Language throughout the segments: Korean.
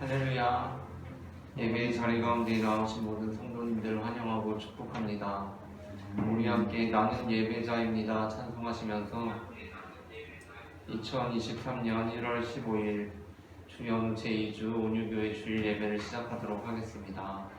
할렐루야. 예배의 자리 가운데 나오신 모든 성도님들 환영하고 축복합니다. 우리 함께 나는 예배자입니다 찬송하시면서 2023년 1월 15일 주연 제2주 온유교회 주일 예배를 시작하도록 하겠습니다.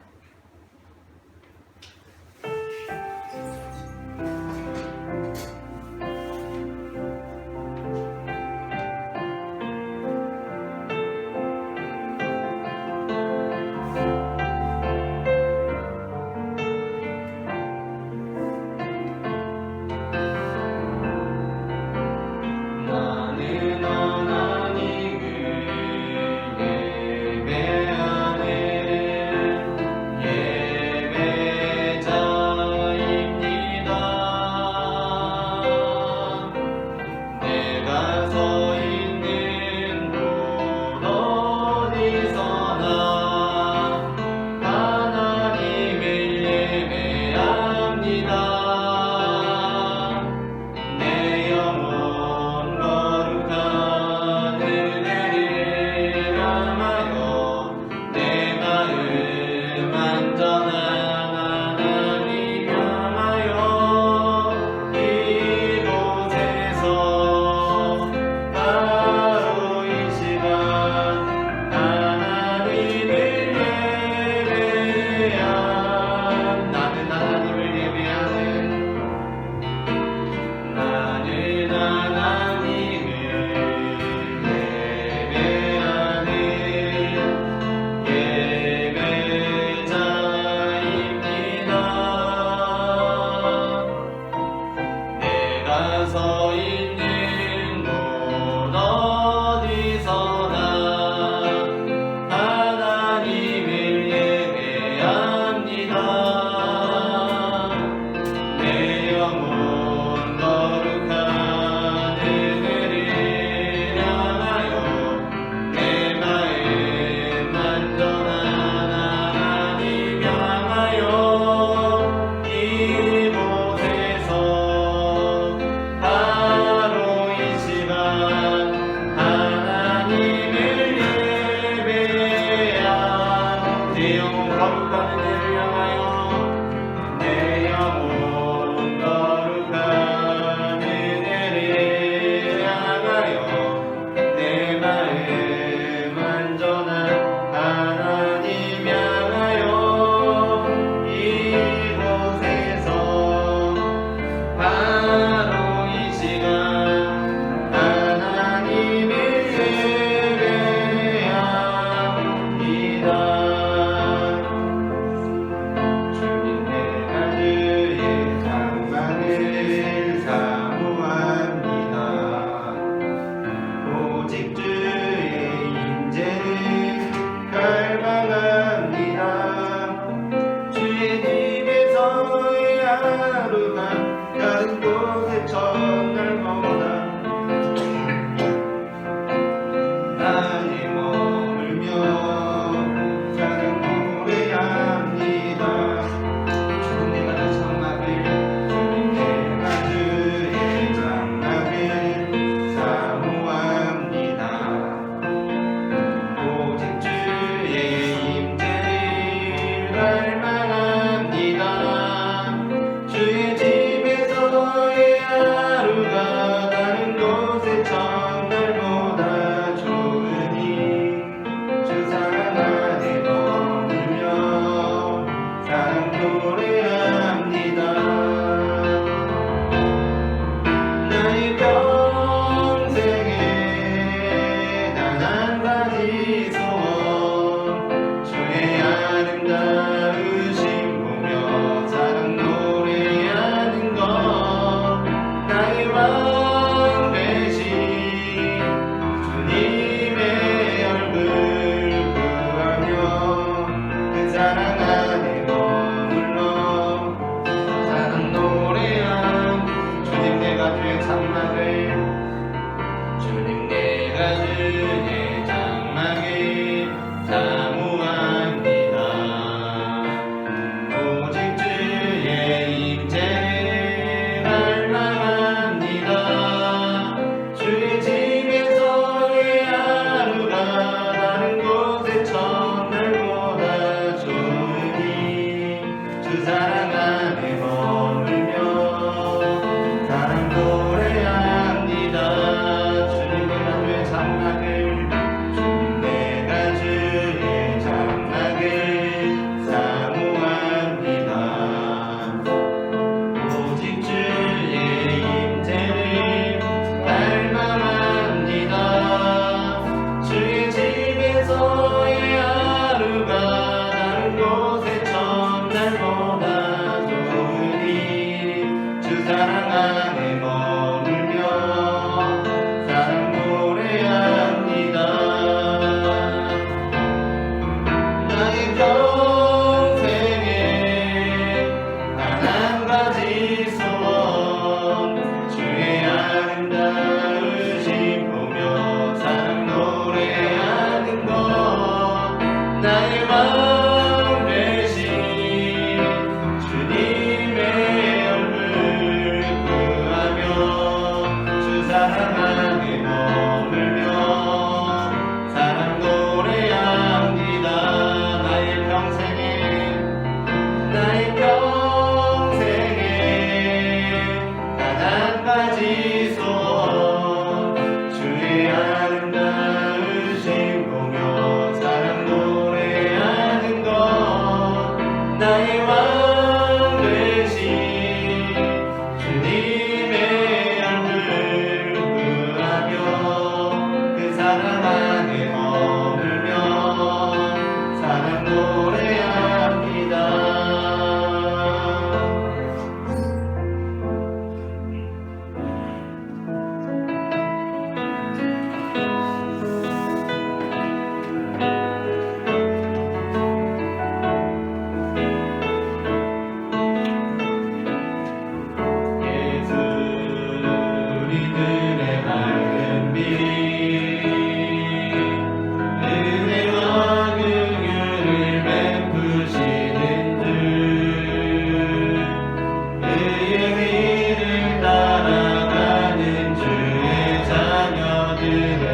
안에 머물며 사랑 노래합니다. 나의 평생에 단 한 가지 소원 주의 아름다우신 보며 사랑 노래하는 것 나의 마음 대신 주님의 얼굴 구하며 주 사랑 안에 머물며 사랑 노래합니다. 나의 평생에 단 한 가지 소원 주의 아름다우신 보며 사랑 노래하는 것 나의 왕 되신 주님의 얼굴 구하며 그 사랑 안에 머물며 사랑 노래합니다. 우리들의 맑은 빛 은혜와 긍휼을 베푸시는 듯 그의 길을 따라가는 주의 자녀들에게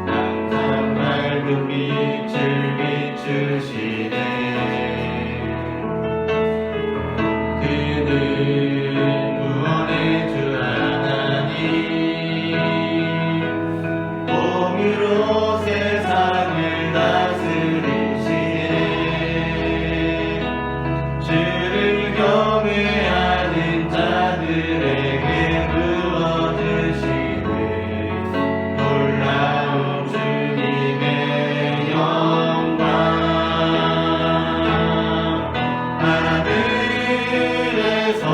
항상 맑은 빛을 비추시네. 그는 구원의 주 하나님 공의로 세상을 다스리시네. 주를 경외하는 자들에게 부어주시는 놀라운 주님의 영광 하늘에서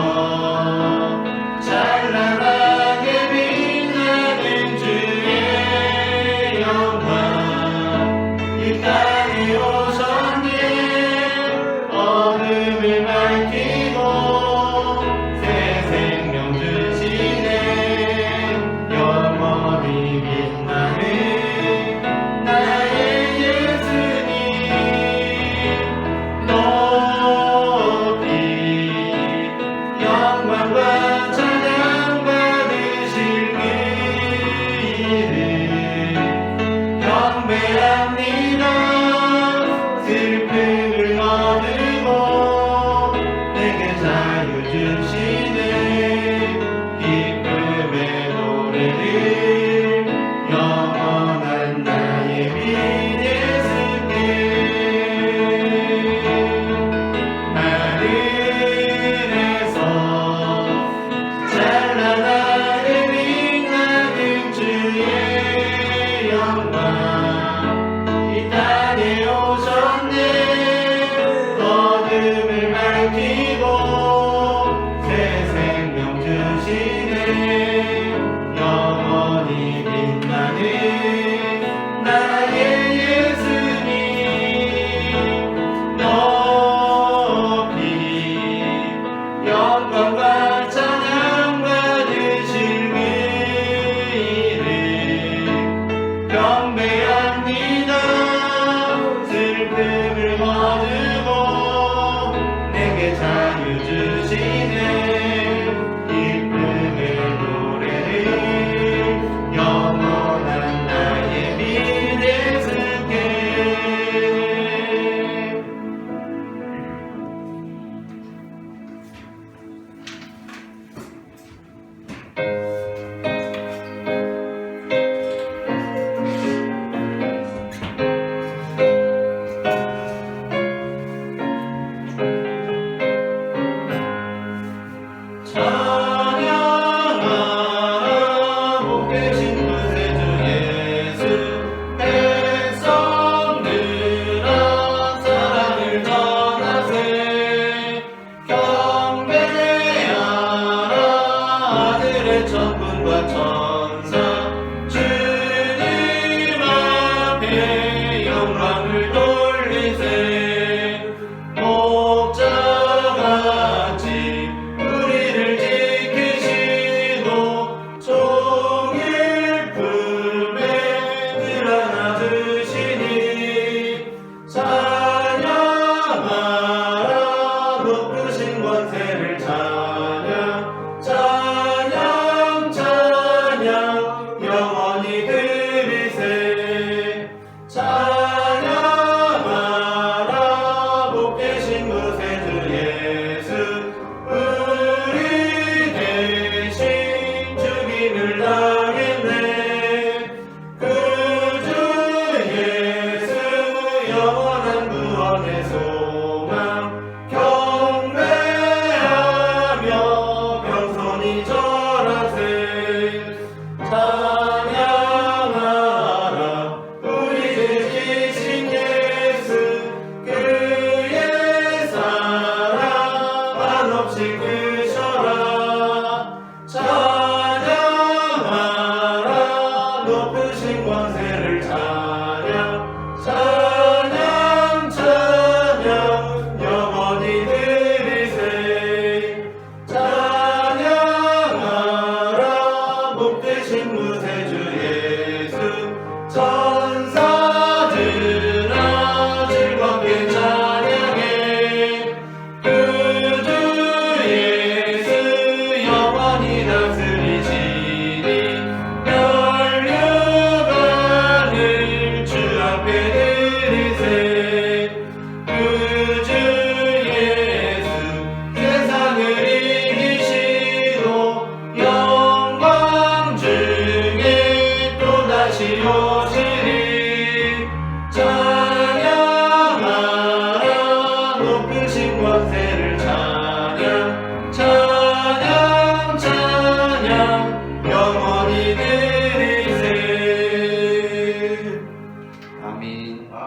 찬란하게 빛나는 주의 영광 이 땅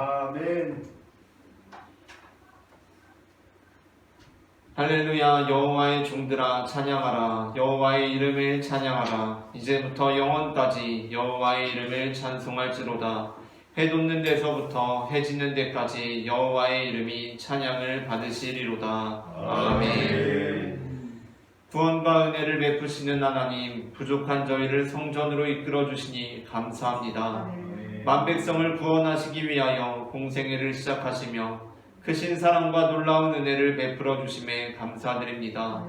아멘. 할렐루야. 여호와의 종들아 찬양하라. 여호와의 이름을 찬양하라. 이제부터 영원까지 여호와의 이름을 찬송할지로다. 해 돋는 데서부터 해 지는 데까지 여호와의 이름이 찬양을 받으시리로다. 아멘. 구원과 은혜를 베푸시는 하나님, 부족한 저희를 성전으로 이끌어 주시니 감사합니다. 만백성을 구원하시기 위하여 공생애를 시작하시며 크신 사랑과 놀라운 은혜를 베풀어 주심에 감사드립니다.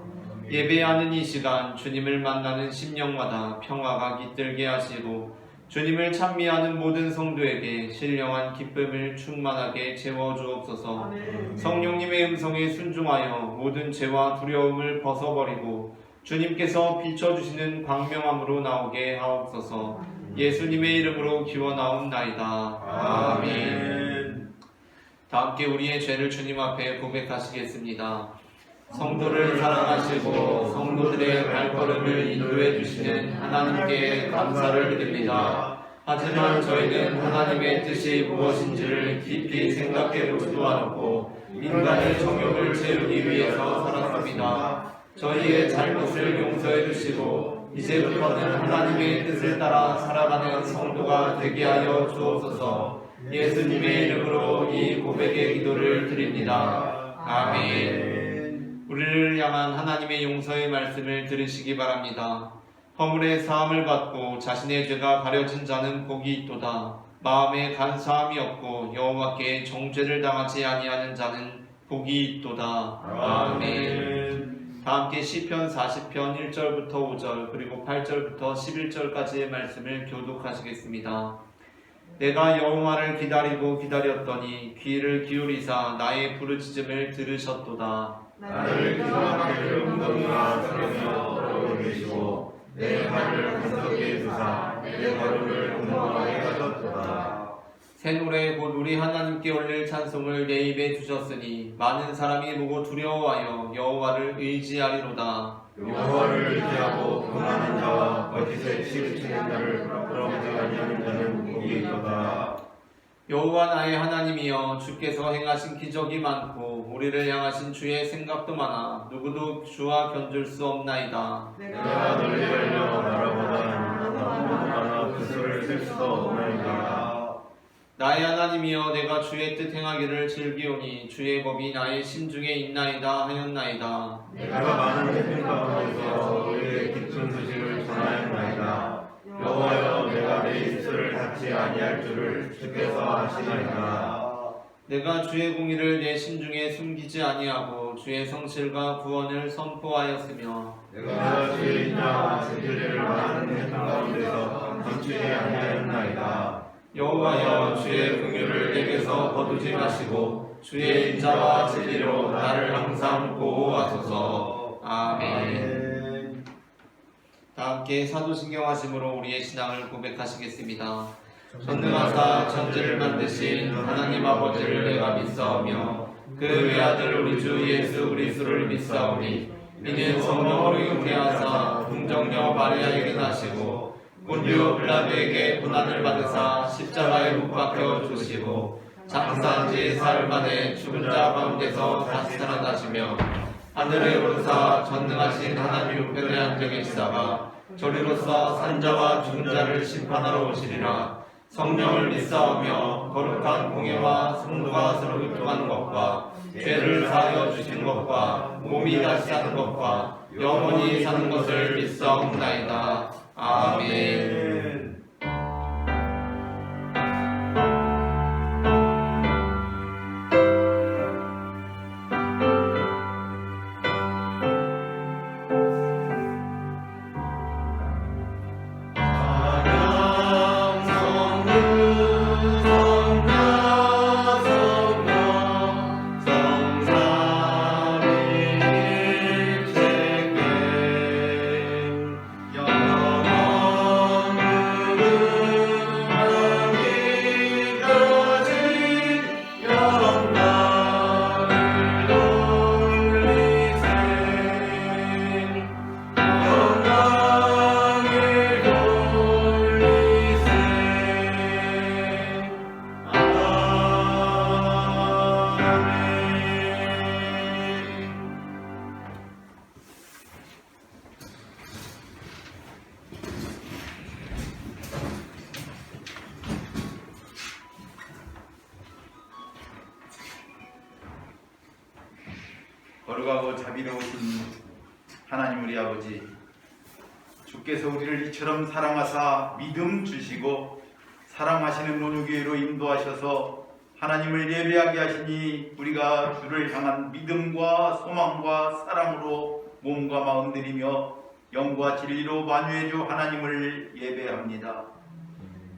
예배하는 이 시간 주님을 만나는 심령마다 평화가 깃들게 하시고 주님을 찬미하는 모든 성도에게 신령한 기쁨을 충만하게 채워주옵소서. 성령님의 음성에 순종하여 모든 죄와 두려움을 벗어버리고 주님께서 비춰주시는 광명함으로 나오게 하옵소서. 예수님의 이름으로 기원하옵나이다. 아멘. 다 함께 우리의 죄를 주님 앞에 고백하시겠습니다. 성도를 사랑하시고 성도들의 발걸음을 인도해 주시는 하나님께 감사를 드립니다. 하지만 저희는 하나님의 뜻이 무엇인지를 깊이 생각해 보지도 않았고 인간의 정욕을 채우기 위해서 살았습니다. 저희의 잘못을 용서해 주시고 이제부터는 하나님의 뜻을 따라 살아가는 성도가 되게 하여 주옵소서. 예수님의 이름으로 이 고백의 기도를 드립니다. 아멘. 우리를 향한 하나님의 용서의 말씀을 들으시기 바랍니다. 허물의 사함을 받고 자신의 죄가 가려진 자는 복이 있도다. 마음에 간사함이 없고 여호와께 정죄를 당하지 아니하는 자는 복이 있도다. 아멘. 다 함께 시편 40편 1절부터 5절 그리고 8절부터 11절까지의 말씀을 교독하시겠습니다. 내가 여호와를 기다리고 기다렸더니 귀를 기울이사 나의 부르짖음을 들으셨도다. 나를 기도하기를 웅덩이와 들으며 걸어 계시고 내 발을 한석에 두사 내 걸음을 공평하게 하셨도다. 새 노래 곧 우리 하나님께 올릴 찬송을 내 입에 두셨으니 많은 사람이 보고 두려워하여 여호와를 의지하리로다. 여호와를 의지하고 평안한 자와 거짓에 치우치는 자를 부끄러워하지 아니하는 자는 복이 있도다. 여호와 나의 하나님이여, 주께서 행하신 기적이 많고 우리를 향하신 주의 생각도 많아 누구도 주와 견줄 수 없나이다. 내가 널리 알려 바라보다 아무나 그 수를 쓸 수도 없나이다. 나의 하나님이여, 내가 주의 뜻 행하기를 즐기오니 주의 법이 나의 심중에 있나이다 하였나이다. 내가 많은 해변 가운데서 너희의 깊은 소식을 전하였나이다. 여호와여, 내가 내 입술을 닫지 아니할 줄을 주께서 아시나이다. 내가 주의 공의를 내 심중에 숨기지 아니하고 주의 성실과 구원을 선포하였으며 내가 주의 인자와 진리를 많은 해변 가운데서 감추지 아니하였나이다. 여호와여, 주의 긍휼을 내게서 거두지 마시고 주의 인자와 진리로 나를 항상 보호하소서. 아멘. 다 함께 사도신경 하심으로 우리의 신앙을 고백하시겠습니다. 전능하사 천지를 만드신 하나님 아버지를 내가 믿사오며 그 외아들 우리 주 예수 그리스도를 믿사오니 이는 성령으로 잉태하사 동정녀 마리아에게 나시고 본디오 빌라도에게 고난을 받으사 십자가에 못 박혀 죽으시고 장사한 지 사흘 만에 죽은 자 가운데서 다시 살아나시며 하늘에 오르사 전능하신 하나님 우편에 앉아 계시다가 저리로서 산자와 죽은 자를 심판하러 오시리라. 성령을 믿사오며 거룩한 공예와 성도가 서로 교통하는 것과 죄를 사하여 주시는 것과 몸이 다시 사는 것과 영원히 사는 것을 믿사옵나이다. 아멘. 영원한 거룩하고 자비로우신 하나님 우리 아버지, 주께서 우리를 이처럼 사랑하사 믿음 주시고 사랑하시는 온유교회로 인도하셔서 하나님을 예배하게 하시니 우리가 주를 향한 믿음과 소망과 사랑으로 몸과 마음 드리며 영과 진리로 만유해 주 하나님을 예배합니다.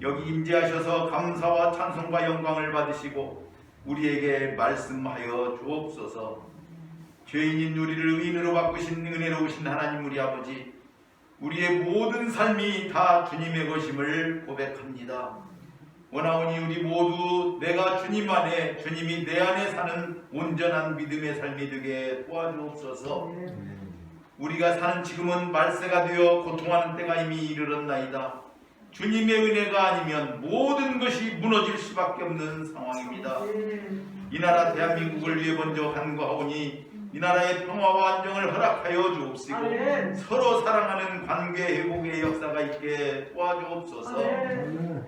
여기 임재하셔서 감사와 찬송과 영광을 받으시고 우리에게 말씀하여 주옵소서. 죄인인 우리를 의인으로 바꾸신 은혜로우신 하나님 우리 아버지, 우리의 모든 삶이 다 주님의 것임을 고백합니다. 원하오니 우리 모두 내가 주님 안에, 주님이 내 안에 사는 온전한 믿음의 삶이 되게 도와주옵소서. 우리가 사는 지금은 말세가 되어 고통하는 때가 이미 이르렀나이다. 주님의 은혜가 아니면 모든 것이 무너질 수밖에 없는 상황입니다. 이 나라 대한민국을 위해 먼저 간구하오니 이 나라의 평화와 안정을 허락하여 주옵시고 서로 사랑하는 관계 회복의 역사가 있게 도와주옵소서.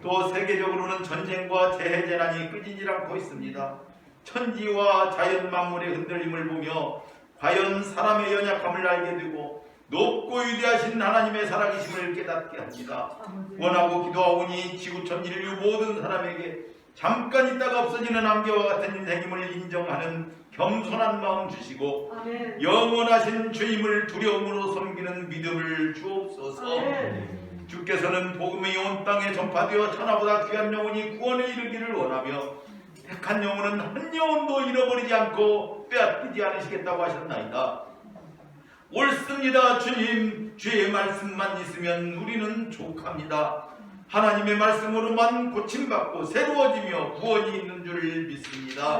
또 세계적으로는 전쟁과 재해재난이 끊이질 않고 있습니다. 천지와 자연 만물의 흔들림을 보며 과연 사람의 연약함을 알게 되고 높고 위대하신 하나님의 살아계심을 깨닫게 합니다. 원하고 기도하오니 지구촌 인류 모든 사람에게 잠깐 있다가 없어지는 안개와 같은 인생임을 인정하는 겸손한 마음 주시고 영원하신 주님을 두려움으로 섬기는 믿음을 주옵소서. 주께서는 복음이 온 땅에 전파되어 천하보다 귀한 영혼이 구원에 이르기를 원하며 택한 영혼은 한 영혼도 잃어버리지 않고 빼앗기지 않으시겠다고 하셨나이다. 옳습니다. 주님, 주의 말씀만 있으면 우리는 족합니다. 하나님의 말씀으로만 고침받고 새로워지며 구원이 있는 줄 믿습니다.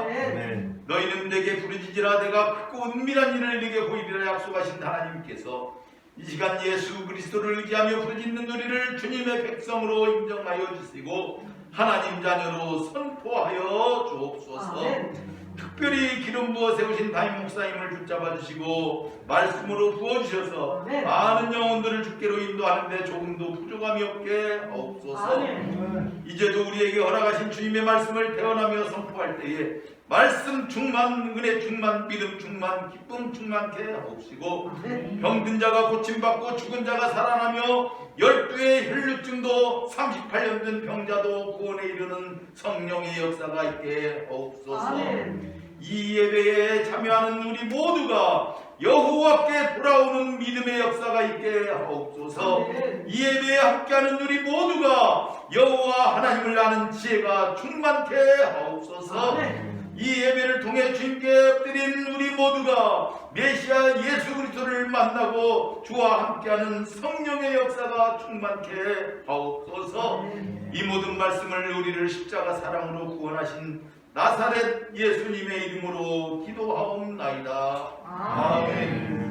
너희는 내게 부르짖으라 내가 크고 은밀한 일을 내게 보이리라 약속하신 하나님께서 이 시간 예수 그리스도를 의지하며 부르짖는 우리를 주님의 백성으로 인정하여 주시고 하나님 자녀로 선포하여 주옵소서. 특별히 기름 부어 세우신 담임 목사님을 붙잡아 주시고 말씀으로 부어주셔서 많은 영혼들을 주께로 인도하는데 조금도 부족함이 없게 하옵소서. 이제도 우리에게 허락하신 주님의 말씀을 태어나며 선포할 때에 말씀 충만, 은혜 충만, 믿음 충만, 기쁨 충만케 하옵시고 병든 자가 고침받고 죽은 자가 살아나며 12의 혈루증도 38년 된 병자도 구원에 이르는 성령의 역사가 있게 하옵소서. 이 예배에 참여하는 우리 모두가 여호와께 돌아오는 믿음의 역사가 있게 하옵소서. 이 예배에 함께하는 우리 모두가 여호와 하나님을 아는 지혜가 충만케 하옵소서. 이 예배를 통해 주님께 엎드린 우리 모두가 메시아 예수 그리스도를 만나고 주와 함께하는 성령의 역사가 충만케 하옵소서. 이 모든 말씀을 우리를 십자가 사랑으로 구원하신 나사렛 예수님의 이름으로 기도하옵나이다. 아멘.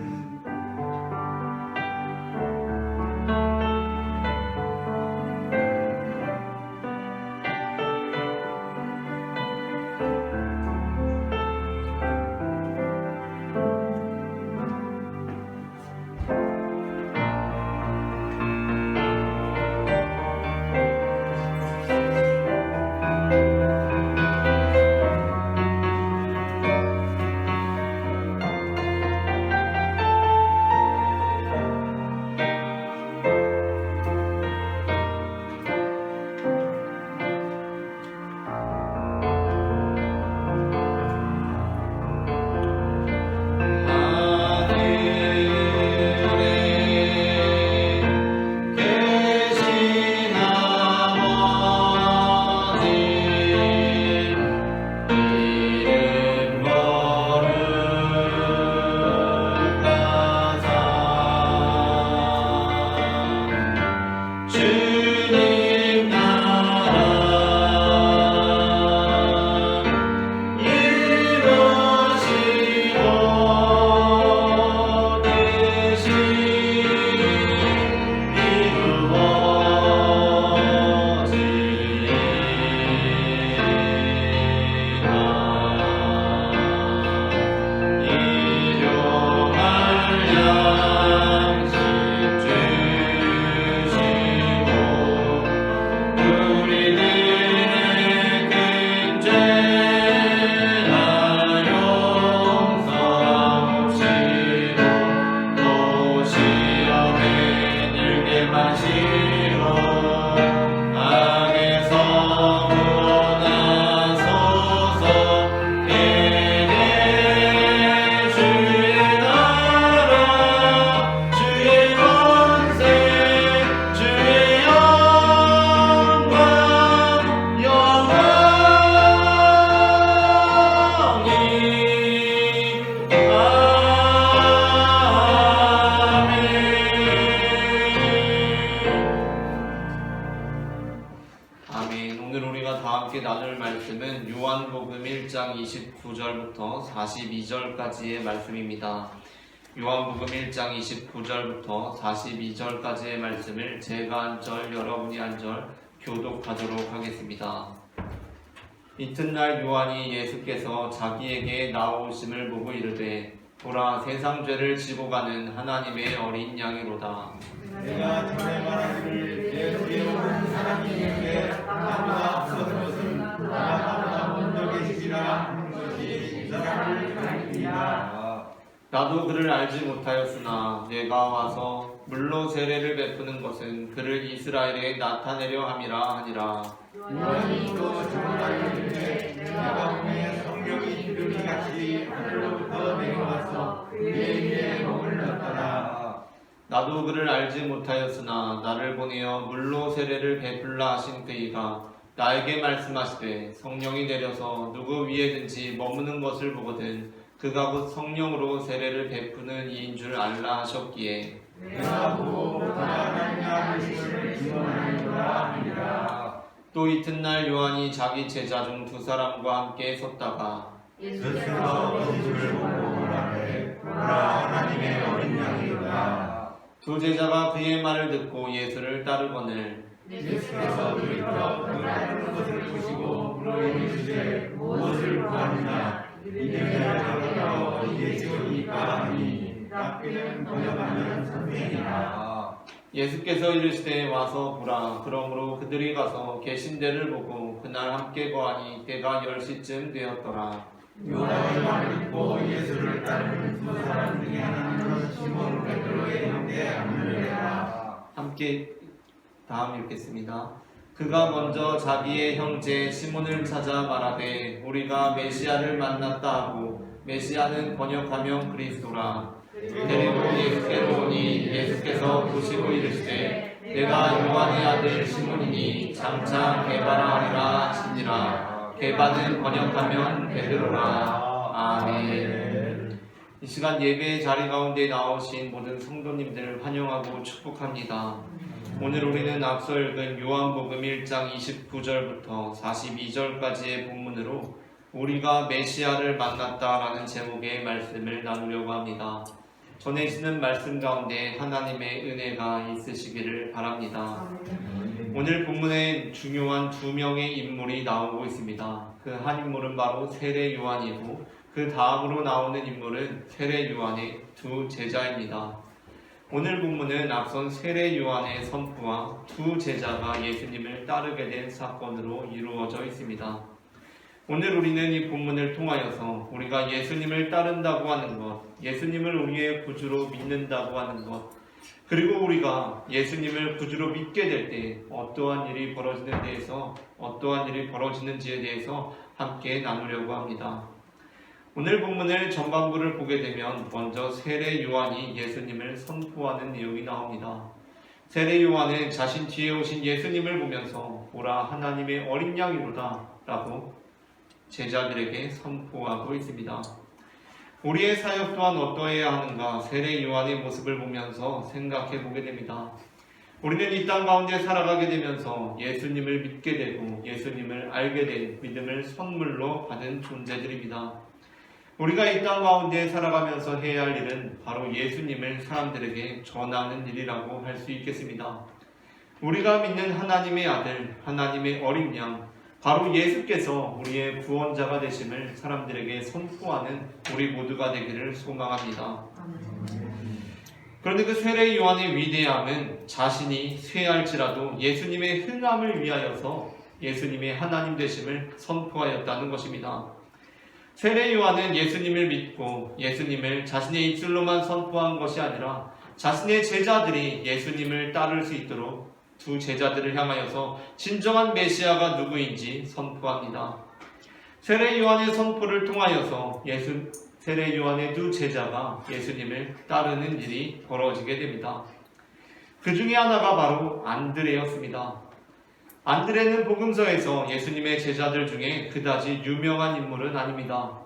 요한복음 1장 29절부터 42절까지의 말씀입니다. 요한복음 1장 29절부터 42절까지의 말씀을 제가 한 절, 여러분이 한 절 교독하도록 하겠습니다. 이튿날 요한이 예수께서 자기에게 나오심을 보고 이르되 보라, 세상 죄를 지고 가는 하나님의 어린 양이로다. 내가 전에 말하기를 내 뒤에 오는 사람이 있는데 나보다 앞서는 것은 나보다 먼저 계시리라 하는 것이 이 사람을 가리키니라. 나도 그를 알지 못하였으나 내가 와서 물로 세례를 베푸는 것은 그를 이스라엘에 나타내려 함이라 하니라. 요한이 또 전하였는데 내가 보내 성령이 비둘기같이 하늘로부터 내려와서 그의 입에 머물렀더라. 나도 그를 알지 못하였으나 나를 보내어 물로 세례를 베풀라 하신 그이가 나에게 말씀하시되 성령이 내려서 누구 위에든지 머무는 것을 보거든 그가 곧 성령으로 세례를 베푸는 이인 줄 알라 하셨기에 내가 보고 그가 하나님 아들이심을 증언하노라 하니라. 또 이튿날 요한이 자기 제자 중 두 사람과 함께 섰다가 스스로 거짓을 보고 말하되 보라, 하나님의 어린 양이로다. 두 제자가 그의 말을 듣고 예수를 따르거늘 예수께서 들어 그가 하는 것을 보시고 물어이르시되 무엇을 구하느냐. 이들이 나가서 어디에 지우니까 하니 낫기는 번역하면 선생이라. 예수께서 이르시되 와서 보라. 그러므로 그들이 가서 계신 데를 보고 그날 함께 거하니 때가 10시쯤 되었더라. 요한의 말을 듣고 예수를 따르는 두 사람 중에 하나는 시몬 베드로의 형제 안드레라. 함께 다음 읽겠습니다. 그가 먼저 자기의 형제 시몬을 찾아 말하되 우리가 메시아를 만났다 하고, 메시아는 번역하면 그리스도라. 데리고 예수께로 오니 예수께서 보시고 이르시되 내가 요한의 아들 시몬이니 장차 게바라 하리라 하시니라. 게바는 번역하면 베드로라. 아멘. 이 시간 예배의 자리 가운데 나오신 모든 성도님들 환영하고 축복합니다. 오늘 우리는 앞서 읽은 요한복음 1장 29절부터 42절까지의 본문으로 우리가 메시아를 만났다라는 제목의 말씀을 나누려고 합니다. 전해지는 말씀 가운데 하나님의 은혜가 있으시기를 바랍니다. 오늘 본문에 중요한 두 명의 인물이 나오고 있습니다. 그 한 인물은 바로 세례 요한이고 그 다음으로 나오는 인물은 세례 요한의 두 제자입니다. 오늘 본문은 앞선 세례 요한의 선포와 두 제자가 예수님을 따르게 된 사건으로 이루어져 있습니다. 오늘 우리는 이 본문을 통하여서 우리가 예수님을 따른다고 하는 것, 예수님을 우리의 구주로 믿는다고 하는 것, 그리고 우리가 예수님을 구주로 믿게 될 때 어떠한 일이 벌어지는지에 대해서 함께 나누려고 합니다. 오늘 본문을 전반부를 보게 되면 먼저 세례 요한이 예수님을 선포하는 내용이 나옵니다. 세례 요한은 자신 뒤에 오신 예수님을 보면서 보라, 하나님의 어린 양이로다 라고 제자들에게 선포하고 있습니다. 우리의 사역 또한 어떠해야 하는가 세례 요한의 모습을 보면서 생각해 보게 됩니다. 우리는 이 땅 가운데 살아가게 되면서 예수님을 믿게 되고 예수님을 알게 된 믿음을 선물로 받은 존재들입니다. 우리가 이 땅 가운데 살아가면서 해야 할 일은 바로 예수님을 사람들에게 전하는 일이라고 할 수 있겠습니다. 우리가 믿는 하나님의 아들, 하나님의 어린 양, 바로 예수께서 우리의 구원자가 되심을 사람들에게 선포하는 우리 모두가 되기를 소망합니다. 그런데 그 세례 요한의 위대함은 자신이 쇠할지라도 예수님의 흥함을 위하여서 예수님의 하나님 되심을 선포하였다는 것입니다. 세례 요한은 예수님을 믿고 예수님을 자신의 입술로만 선포한 것이 아니라 자신의 제자들이 예수님을 따를 수 있도록 두 제자들을 향하여서 진정한 메시아가 누구인지 선포합니다. 세례 요한의 선포를 통하여서 세례 요한의 두 제자가 예수님을 따르는 일이 벌어지게 됩니다. 그 중에 하나가 바로 안드레였습니다. 안드레는 복음서에서 예수님의 제자들 중에 그다지 유명한 인물은 아닙니다.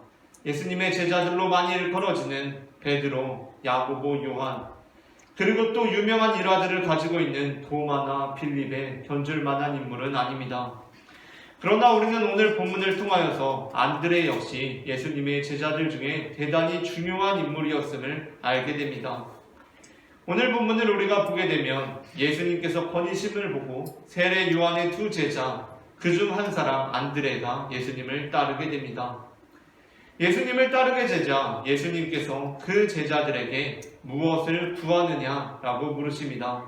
예수님의 제자들로 많이 일컬어지는 베드로, 야고보, 요한, 그리고 또 유명한 일화들을 가지고 있는 도마나 필립에 견줄 만한 인물은 아닙니다. 그러나 우리는 오늘 본문을 통하여서 안드레 역시 예수님의 제자들 중에 대단히 중요한 인물이었음을 알게 됩니다. 오늘 본문을 우리가 보게 되면 예수님께서 건의심을 보고 세례 요한의 두 제자 그 중 한 사람 안드레가 예수님을 따르게 됩니다. 예수님을 따르게 되자 예수님께서 그 제자들에게 무엇을 구하느냐라고 물으십니다.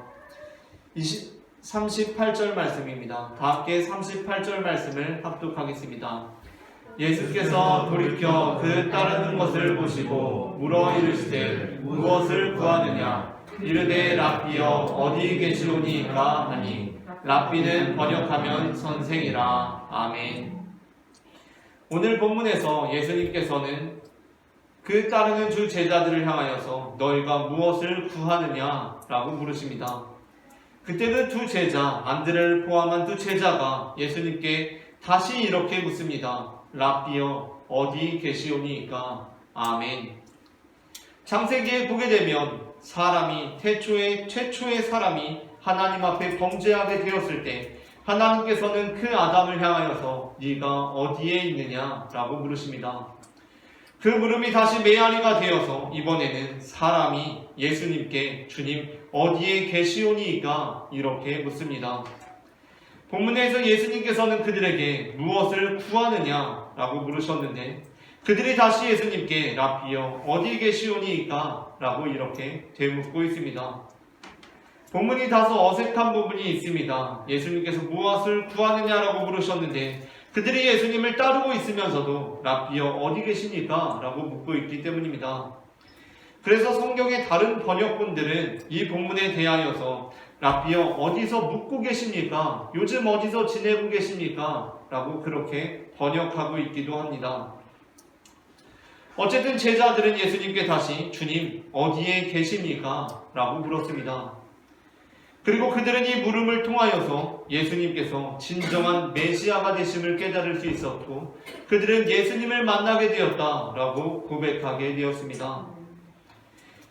38절 말씀입니다. 다 함께 38절 말씀을 합독하겠습니다. 예수께서 돌이켜 그 따르는 것을 보시고 물어 이르시되 무엇을 구하느냐? 이르되 랍비여 어디 계시오니이까 하니 랍비는 번역하면 선생이라. 아멘. 오늘 본문에서 예수님께서는 그 따르는 주 제자들을 향하여서 너희가 무엇을 구하느냐라고 물으십니다. 그때 그 두 제자, 안드레를 포함한 두 제자가 예수님께 다시 이렇게 묻습니다. 랍비여 어디 계시오니이까? 아멘. 창세기에 보게 되면 사람이 최초의 사람이 하나님 앞에 범죄하게 되었을 때 하나님께서는 그 아담을 향하여서 네가 어디에 있느냐라고 물으십니다. 그 물음이 다시 메아리가 되어서 이번에는 사람이 예수님께 주님 어디에 계시오니이까 이렇게 묻습니다. 본문에서 예수님께서는 그들에게 무엇을 구하느냐라고 물으셨는데 그들이 다시 예수님께 랍비여 어디 계시오니이까 라고 이렇게 되묻고 있습니다. 본문이 다소 어색한 부분이 있습니다. 예수님께서 무엇을 구하느냐라고 물으셨는데 그들이 예수님을 따르고 있으면서도 랍비여 어디 계십니까? 라고 묻고 있기 때문입니다. 그래서 성경의 다른 번역본들은 이 본문에 대하여서 랍비여 어디서 묵고 계십니까? 요즘 어디서 지내고 계십니까? 라고 그렇게 번역하고 있기도 합니다. 어쨌든 제자들은 예수님께 다시 주님 어디에 계십니까? 라고 물었습니다. 그리고 그들은 이 물음을 통하여서 예수님께서 진정한 메시아가 되심을 깨달을 수 있었고 그들은 예수님을 만나게 되었다라고 고백하게 되었습니다.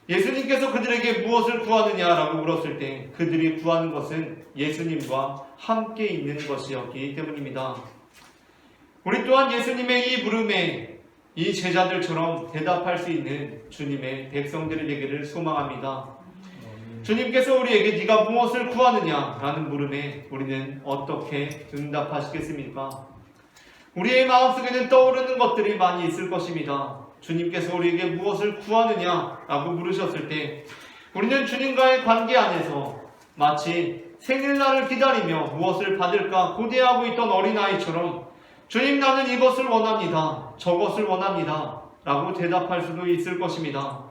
예수님께서 그들에게 무엇을 구하느냐라고 물었을 때 그들이 구하는 것은 예수님과 함께 있는 것이었기 때문입니다. 우리 또한 예수님의 이 물음에 이 제자들처럼 대답할 수 있는 주님의 백성들이 되기를 소망합니다. 주님께서 우리에게 네가 무엇을 구하느냐라는 물음에 우리는 어떻게 응답하시겠습니까? 우리의 마음속에는 떠오르는 것들이 많이 있을 것입니다. 주님께서 우리에게 무엇을 구하느냐라고 물으셨을 때 우리는 주님과의 관계 안에서 마치 생일날을 기다리며 무엇을 받을까 고대하고 있던 어린아이처럼 주님 나는 이것을 원합니다. 저것을 원합니다. 라고 대답할 수도 있을 것입니다.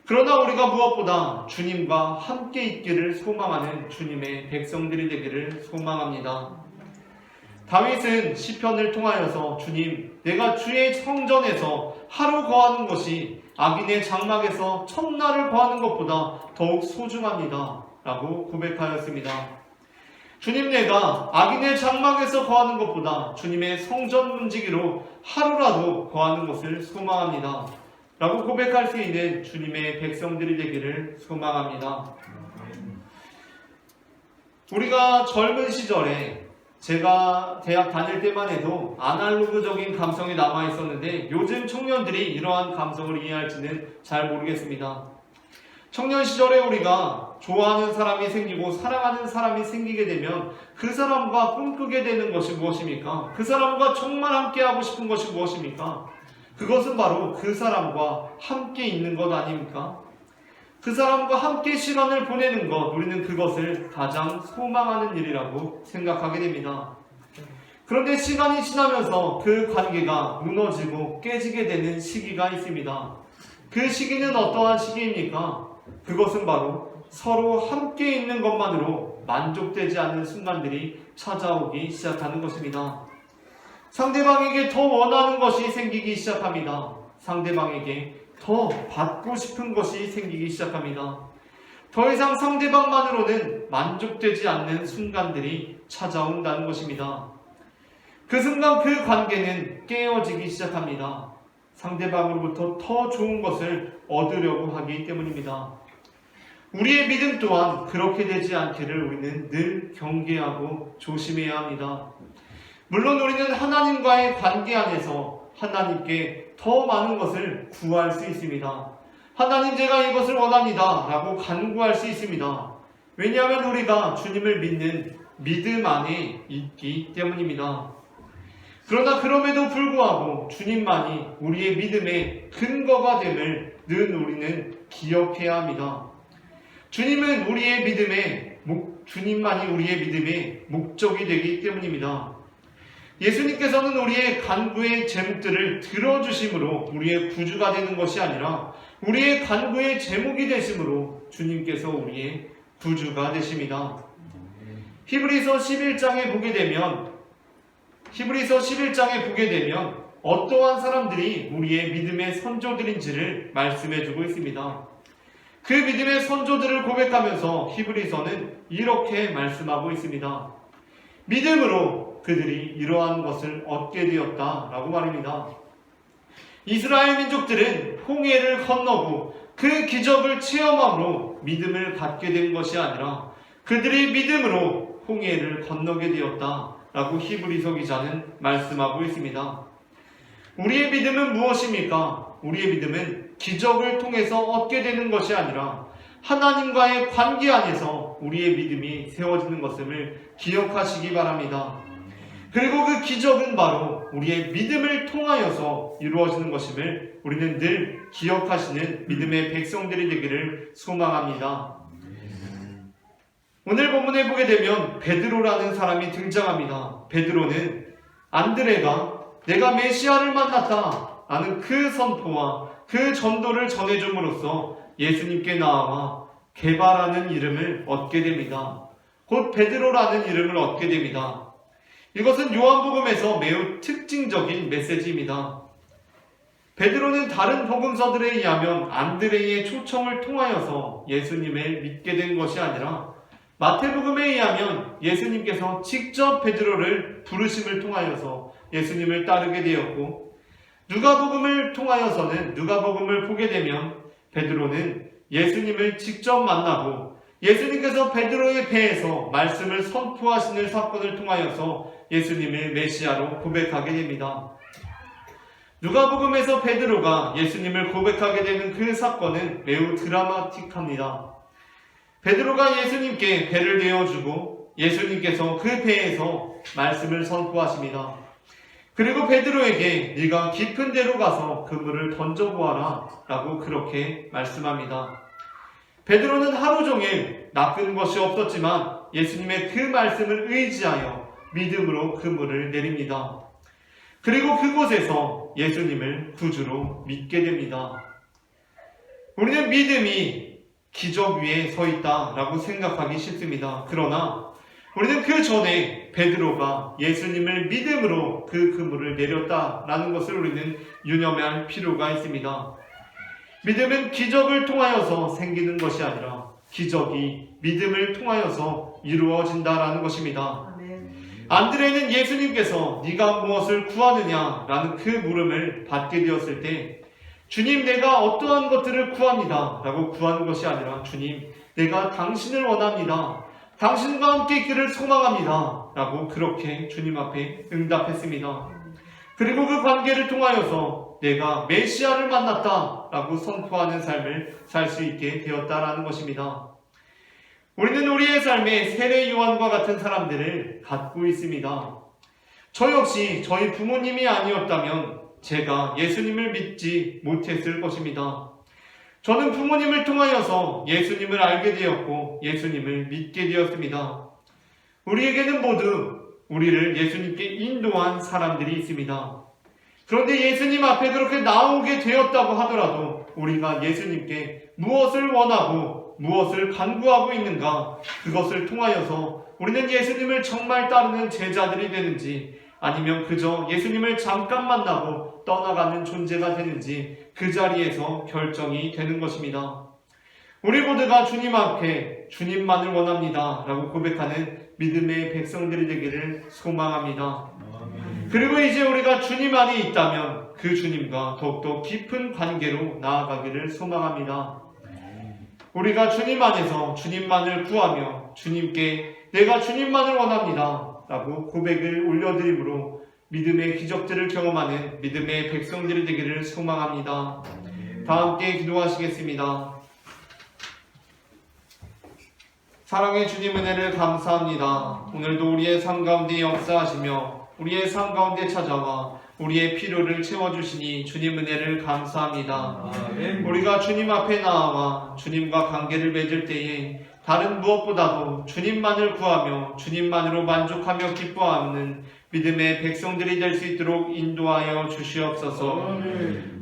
그러나 우리가 무엇보다 주님과 함께 있기를 소망하는 주님의 백성들이 되기를 소망합니다. 다윗은 시편을 통하여서 주님 내가 주의 성전에서 하루 거하는 것이 악인의 장막에서 첫날을 거하는 것보다 더욱 소중합니다. 라고 고백하였습니다. 주님 내가 악인의 장막에서 거하는 것보다 주님의 성전 문지기로 하루라도 거하는 것을 소망합니다. 라고 고백할 수 있는 주님의 백성들이 되기를 소망합니다. 우리가 젊은 시절에 제가 대학 다닐 때만 해도 아날로그적인 감성이 남아 있었는데 요즘 청년들이 이러한 감성을 이해할지는 잘 모르겠습니다. 청년 시절에 우리가 좋아하는 사람이 생기고 사랑하는 사람이 생기게 되면 그 사람과 꿈꾸게 되는 것이 무엇입니까? 그 사람과 정말 함께하고 싶은 것이 무엇입니까? 그것은 바로 그 사람과 함께 있는 것 아닙니까? 그 사람과 함께 시간을 보내는 것, 우리는 그것을 가장 소망하는 일이라고 생각하게 됩니다. 그런데 시간이 지나면서 그 관계가 무너지고 깨지게 되는 시기가 있습니다. 그 시기는 어떠한 시기입니까? 그것은 바로 서로 함께 있는 것만으로 만족되지 않는 순간들이 찾아오기 시작하는 것입니다. 상대방에게 더 원하는 것이 생기기 시작합니다. 상대방에게 더 받고 싶은 것이 생기기 시작합니다. 더 이상 상대방만으로는 만족되지 않는 순간들이 찾아온다는 것입니다. 그 순간 그 관계는 깨어지기 시작합니다. 상대방으로부터 더 좋은 것을 얻으려고 하기 때문입니다. 우리의 믿음 또한 그렇게 되지 않기를 우리는 늘 경계하고 조심해야 합니다. 물론 우리는 하나님과의 관계 안에서 하나님께 더 많은 것을 구할 수 있습니다. 하나님, 제가 이것을 원합니다 라고 간구할 수 있습니다. 왜냐하면 우리가 주님을 믿는 믿음 안에 있기 때문입니다. 그러나 그럼에도 불구하고 주님만이 우리의 믿음의 근거가 됨을 늘 우리는 기억해야 합니다. 주님만이 우리의 믿음의 목적이 되기 때문입니다. 예수님께서는 우리의 간구의 제목들을 들어주심으로 우리의 구주가 되는 것이 아니라 우리의 간구의 제목이 되심으로 주님께서 우리의 구주가 되십니다. 히브리서 11장에 보게 되면 어떠한 사람들이 우리의 믿음의 선조들인지를 말씀해주고 있습니다. 그 믿음의 선조들을 고백하면서 히브리서는 이렇게 말씀하고 있습니다. 믿음으로 그들이 이러한 것을 얻게 되었다라고 말입니다. 이스라엘 민족들은 홍해를 건너고 그 기적을 체험함으로 믿음을 갖게 된 것이 아니라 그들이 믿음으로 홍해를 건너게 되었다라고 히브리서 기자는 말씀하고 있습니다. 우리의 믿음은 무엇입니까? 우리의 믿음은 기적을 통해서 얻게 되는 것이 아니라 하나님과의 관계 안에서 우리의 믿음이 세워지는 것을 기억하시기 바랍니다. 그리고 그 기적은 바로 우리의 믿음을 통하여서 이루어지는 것임을 우리는 늘 기억하시는 믿음의 백성들이 되기를 소망합니다. 오늘 본문에 보게 되면 베드로라는 사람이 등장합니다. 베드로는 안드레가 내가 메시아를 만났다 라는 그 선포와 그 전도를 전해줌으로써 예수님께 나아와 게바라는 이름을 얻게 됩니다. 곧 베드로라는 이름을 얻게 됩니다. 이것은 요한복음에서 매우 특징적인 메시지입니다. 베드로는 다른 복음서들에 의하면 안드레의 초청을 통하여서 예수님을 믿게 된 것이 아니라 마태복음에 의하면 예수님께서 직접 베드로를 부르심을 통하여서 예수님을 따르게 되었고, 누가복음을 통하여서는 누가복음을 보게 되면 베드로는 예수님을 직접 만나고 예수님께서 베드로의 배에서 말씀을 선포하시는 사건을 통하여서 예수님을 메시아로 고백하게 됩니다. 누가복음에서 베드로가 예수님을 고백하게 되는 그 사건은 매우 드라마틱합니다. 베드로가 예수님께 배를 내어주고 예수님께서 그 배에서 말씀을 선포하십니다. 그리고 베드로에게 네가 깊은 데로 가서 그물을 던져보아라 라고 그렇게 말씀합니다. 베드로는 하루 종일 낚은 것이 없었지만 예수님의 그 말씀을 의지하여 믿음으로 그물을 내립니다. 그리고 그곳에서 예수님을 구주로 믿게 됩니다. 우리는 믿음이 기적 위에 서 있다라고 생각하기 쉽습니다. 그러나 우리는 그 전에 베드로가 예수님을 믿음으로 그 그물을 내렸다라는 것을 우리는 유념할 필요가 있습니다. 믿음은 기적을 통하여서 생기는 것이 아니라 기적이 믿음을 통하여서 이루어진다라는 것입니다. 안드레는 예수님께서 네가 무엇을 구하느냐라는 그 물음을 받게 되었을 때 주님, 내가 어떠한 것들을 구합니다 라고 구하는 것이 아니라 주님, 내가 당신을 원합니다. 당신과 함께 있기를 소망합니다 라고 그렇게 주님 앞에 응답했습니다. 그리고 그 관계를 통하여서 내가 메시아를 만났다 라고 선포하는 삶을 살 수 있게 되었다라는 것입니다. 우리는 우리의 삶에 세례 요한과 같은 사람들을 갖고 있습니다. 저 역시 저희 부모님이 아니었다면 제가 예수님을 믿지 못했을 것입니다. 저는 부모님을 통하여서 예수님을 알게 되었고 예수님을 믿게 되었습니다. 우리에게는 모두 우리를 예수님께 인도한 사람들이 있습니다. 그런데 예수님 앞에 그렇게 나오게 되었다고 하더라도 우리가 예수님께 무엇을 원하고 무엇을 간구하고 있는가, 그것을 통하여서 우리는 예수님을 정말 따르는 제자들이 되는지 아니면 그저 예수님을 잠깐 만나고 떠나가는 존재가 되는지 그 자리에서 결정이 되는 것입니다. 우리 모두가 주님 앞에 주님만을 원합니다 라고 고백하는 믿음의 백성들이 되기를 소망합니다. 그리고 이제 우리가 주님 안에 있다면 그 주님과 더욱더 깊은 관계로 나아가기를 소망합니다. 우리가 주님 안에서 주님만을 구하며 주님께 내가 주님만을 원합니다. 라고 고백을 올려드림으로 믿음의 기적들을 경험하는 믿음의 백성들이 되기를 소망합니다. 다 함께 기도하시겠습니다. 사랑의 주님 은혜를 감사합니다. 오늘도 우리의 삶 가운데 역사하시며 우리의 삶 가운데 찾아와 우리의 필요를 채워주시니 주님 은혜를 감사합니다. 우리가 주님 앞에 나아와 주님과 관계를 맺을 때에 다른 무엇보다도 주님만을 구하며 주님만으로 만족하며 기뻐하는 믿음의 백성들이 될 수 있도록 인도하여 주시옵소서.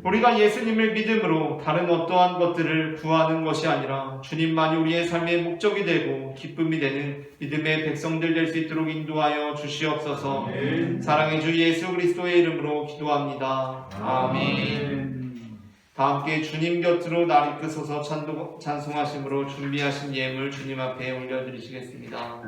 우리가 예수님을 믿음으로 다른 어떠한 것들을 구하는 것이 아니라 주님만이 우리의 삶의 목적이 되고 기쁨이 되는 믿음의 백성들 될 수 있도록 인도하여 주시옵소서. 사랑의 주 예수 그리스도의 이름으로 기도합니다. 아멘. 다 함께 주님 곁으로 날 이끄소서 찬송하심으로 준비하신 예물 주님 앞에 올려드리시겠습니다.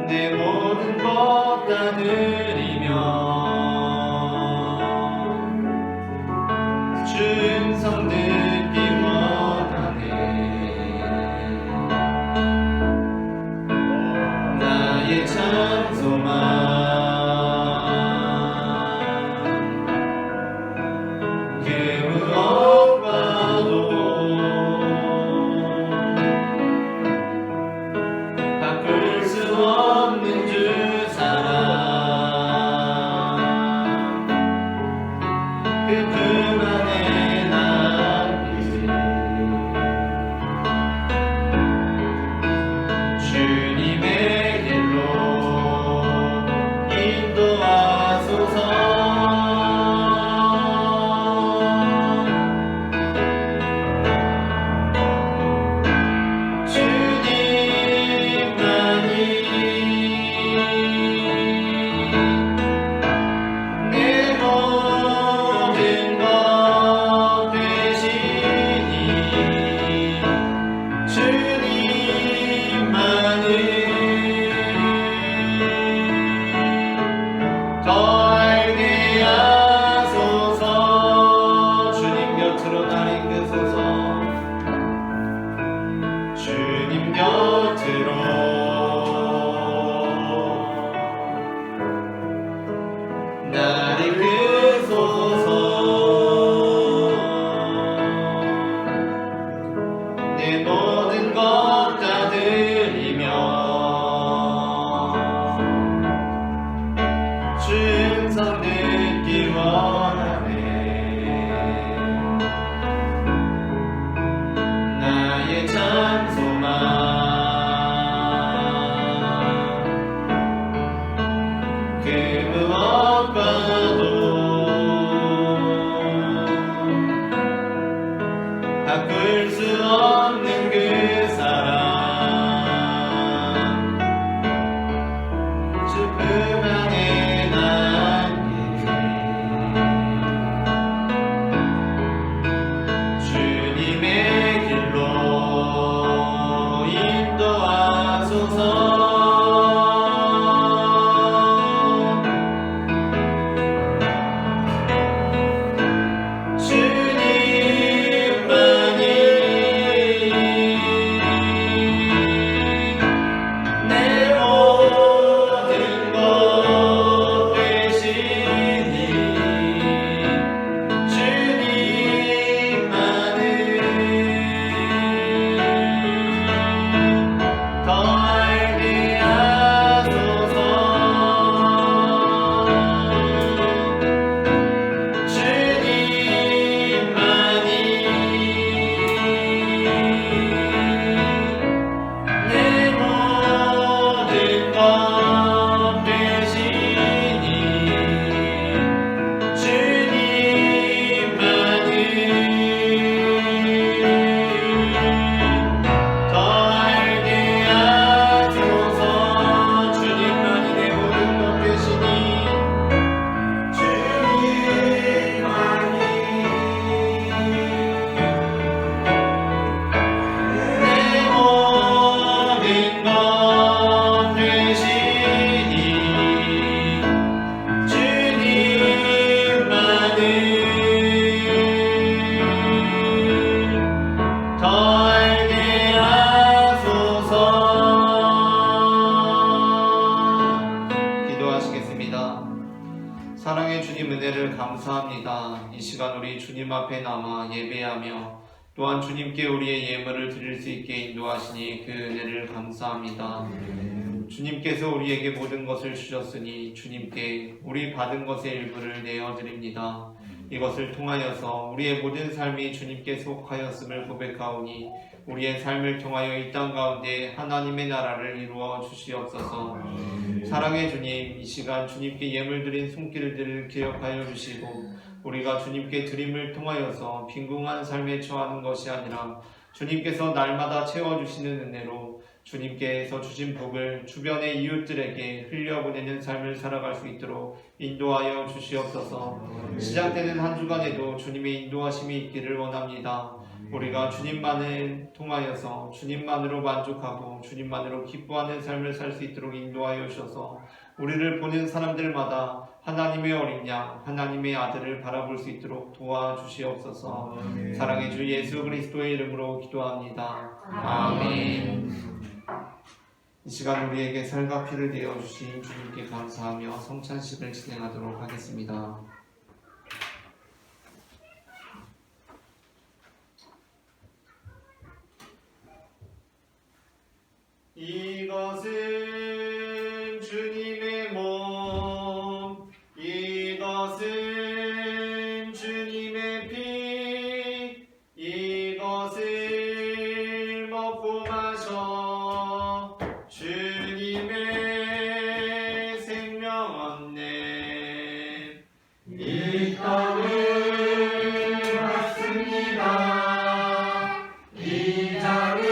내 모든 것 다 드리며 주 음성 듣기 원하네. 나의 찬송만 그 무엇과도 바꿀 수 없는 주 사랑, 그뿐 안에 남기지. 주님의 길로 인도하소서. 주님 곁으로 날 이끄소서. 내 모든 것 다 드리며 주 음성 듣기 원하네. 나의 찬송만 그 무엇과도 바꿀 수 없는 그 사랑, 주 품 안에 남기리. 주님의 길로 인도하소서. 주님만이 내 모든 것 되시니 주님만을 더 알게 하소서. 주님만이 시간 우리 주님 앞에 남아 예배하며 또한 주님께 우리의 예물을 드릴 수 있게 인도하시니 그 은혜를 감사합니다. 주님께서 우리에게 모든 것을 주셨으니 주님께 우리 받은 것의 일부를 내어드립니다. 이것을 통하여서 우리의 모든 삶이 주님께 속하였음을 고백하오니 우리의 삶을 통하여 이 땅 가운데 하나님의 나라를 이루어 주시옵소서. 사랑의 주님, 이 시간 주님께 예물 드린 손길들을 기억하여 주시고 우리가 주님께 드림을 통하여서 빈궁한 삶에 처하는 것이 아니라 주님께서 날마다 채워주시는 은혜로 주님께서 주신 복을 주변의 이웃들에게 흘려보내는 삶을 살아갈 수 있도록 인도하여 주시옵소서. 시작되는 한 주간에도 주님의 인도하심이 있기를 원합니다. 우리가 주님만을 통하여서 주님만으로 만족하고 주님만으로 기뻐하는 삶을 살 수 있도록 인도하여 주셔서 우리를 보는 사람들마다 하나님의 어린 양, 하나님의 아들을 바라볼 수 있도록 도와주시옵소서. 사랑의 주 예수 그리스도의 이름으로 기도합니다. 아멘. 이 시간 우리에게 살과 피를 내어주신 주님께 감사하며 성찬식을 진행하도록 하겠습니다. 이것은 주님의 몸, 이것은 주님의 피, 이것을 먹고 마셔 주님의 생명 얻네. 이 떡을 받습니다. 이 잔을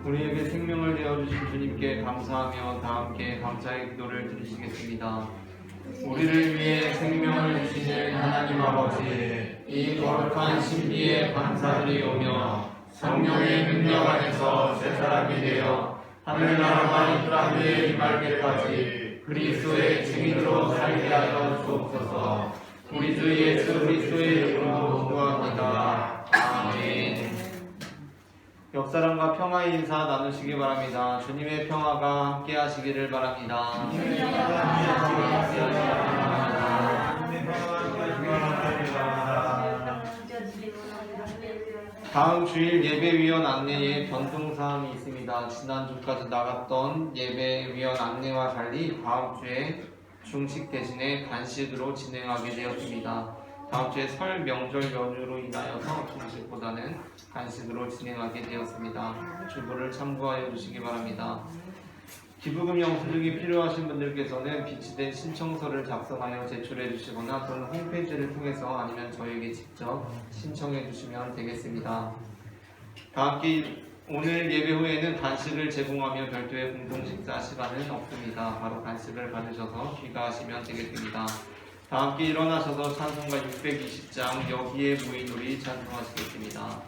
우리에게 생명을 내어주신 주님께 감사하며 다 함께 감사의 기도를 드리시겠습니다. 우리를 위해 생명을 주시는 하나님 아버지, 이 거룩한 신비에 감사드리오며 성령의 능력 안에서 새 사람이 되어 하늘나라가 이 땅 위에 임할 때까지 그리스도의 증인으로 살게 하여 주옵소서. 우리 주 예수 그리스도의 이름으로 기도합니다. 아멘. 옆사람과 평화의 인사 나누시기 바랍니다. 주님의 평화가 함께 하시기를 바랍니다. 다음 주일 예배위원 안내에 변동사항이 있습니다. 지난주까지 나갔던 예배위원 안내와 달리 다음 주에 중식 대신에 간식으로 진행하게 되었습니다. 다음 주에 설 명절 연휴로 인하여서 중식보다는 간식으로 진행하게 되었습니다. 주보를 참고하여 주시기 바랍니다. 기부금 영수증이 필요하신 분들께서는 비치된 신청서를 작성하여 제출해 주시거나 또는 홈페이지를 통해서 아니면 저에게 직접 신청해 주시면 되겠습니다. 다함께 오늘 예배 후에는 간식을 제공하며 별도의 공동식사 시간은 없습니다. 바로 간식을 받으셔서 귀가하시면 되겠습니다. 다함께 일어나셔서 찬송가 620장 여기에 모인 우리 찬송하시겠습니다.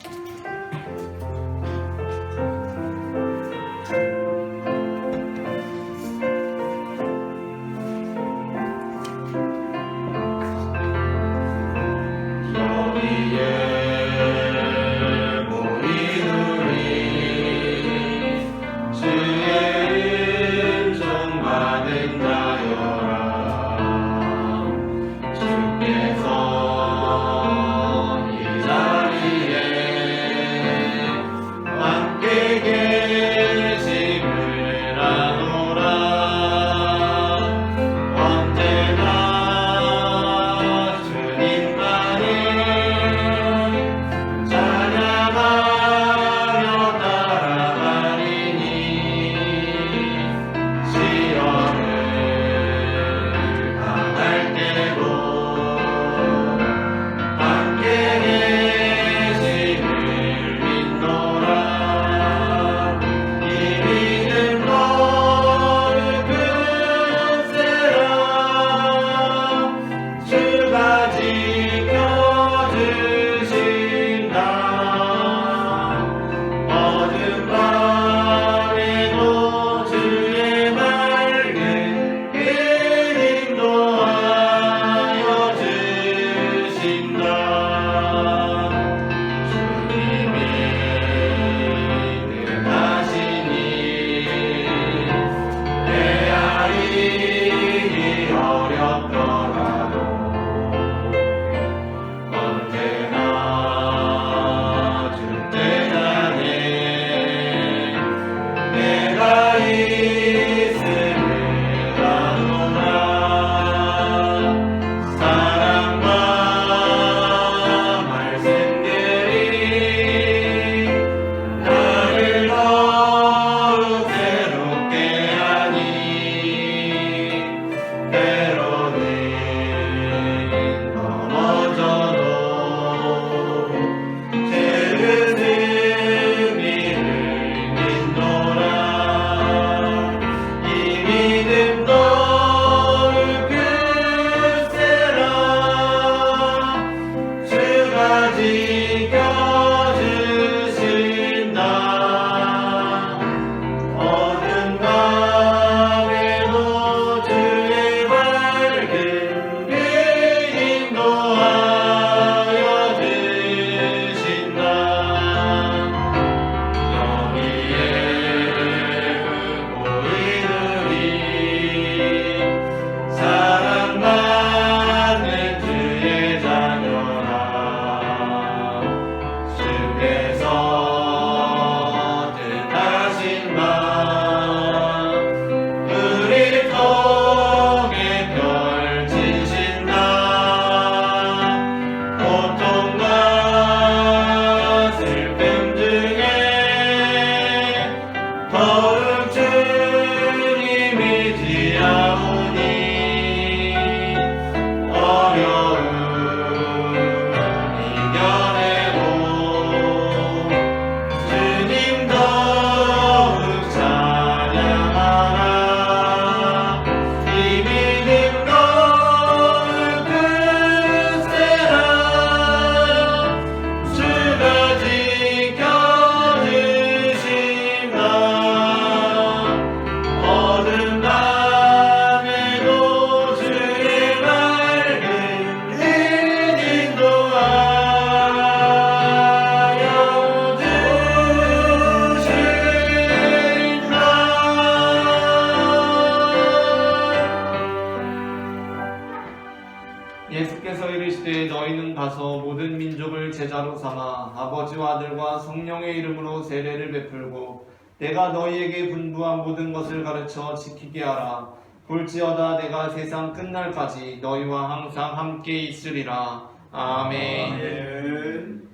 제자로 삼아 아버지와 아들과 성령의 이름으로 세례를 베풀고 내가 너희에게 분부한 모든 것을 가르쳐 지키게 하라. 볼지어다 내가 세상 끝날까지 너희와 항상 함께 있으리라. 아멘.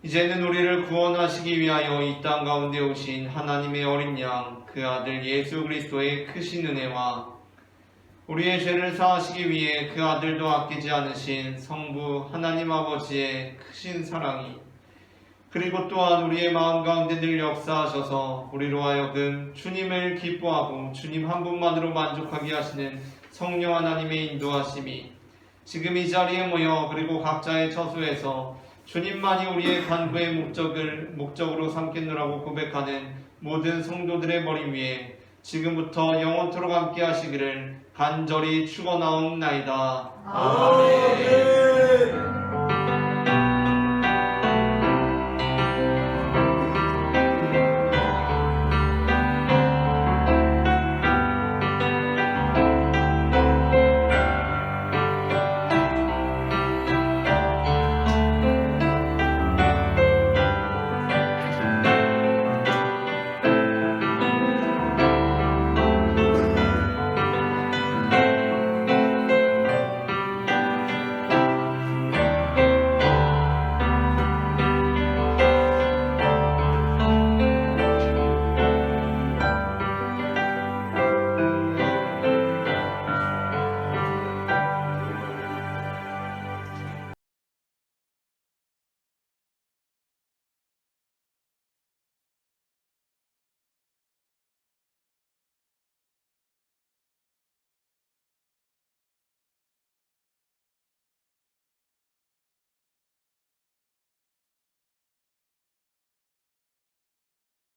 이제는 우리를 구원하시기 위하여 이 땅 가운데 오신 하나님의 어린 양, 그 아들 예수 그리스도의 크신 은혜와 우리의 죄를 사하시기 위해 그 아들도 아끼지 않으신 성부 하나님 아버지의 크신 사랑이, 그리고 또한 우리의 마음 가운데 늘 역사하셔서 우리로 하여금 주님을 기뻐하고 주님 한 분만으로 만족하게 하시는 성령 하나님의 인도하심이 지금 이 자리에 모여 그리고 각자의 처소에서 주님만이 우리의 간구의 목적으로 삼겠노라고 고백하는 모든 성도들의 머리 위에 지금부터 영원토록 함께 하시기를 간절히 축원하옵나이다. 아멘.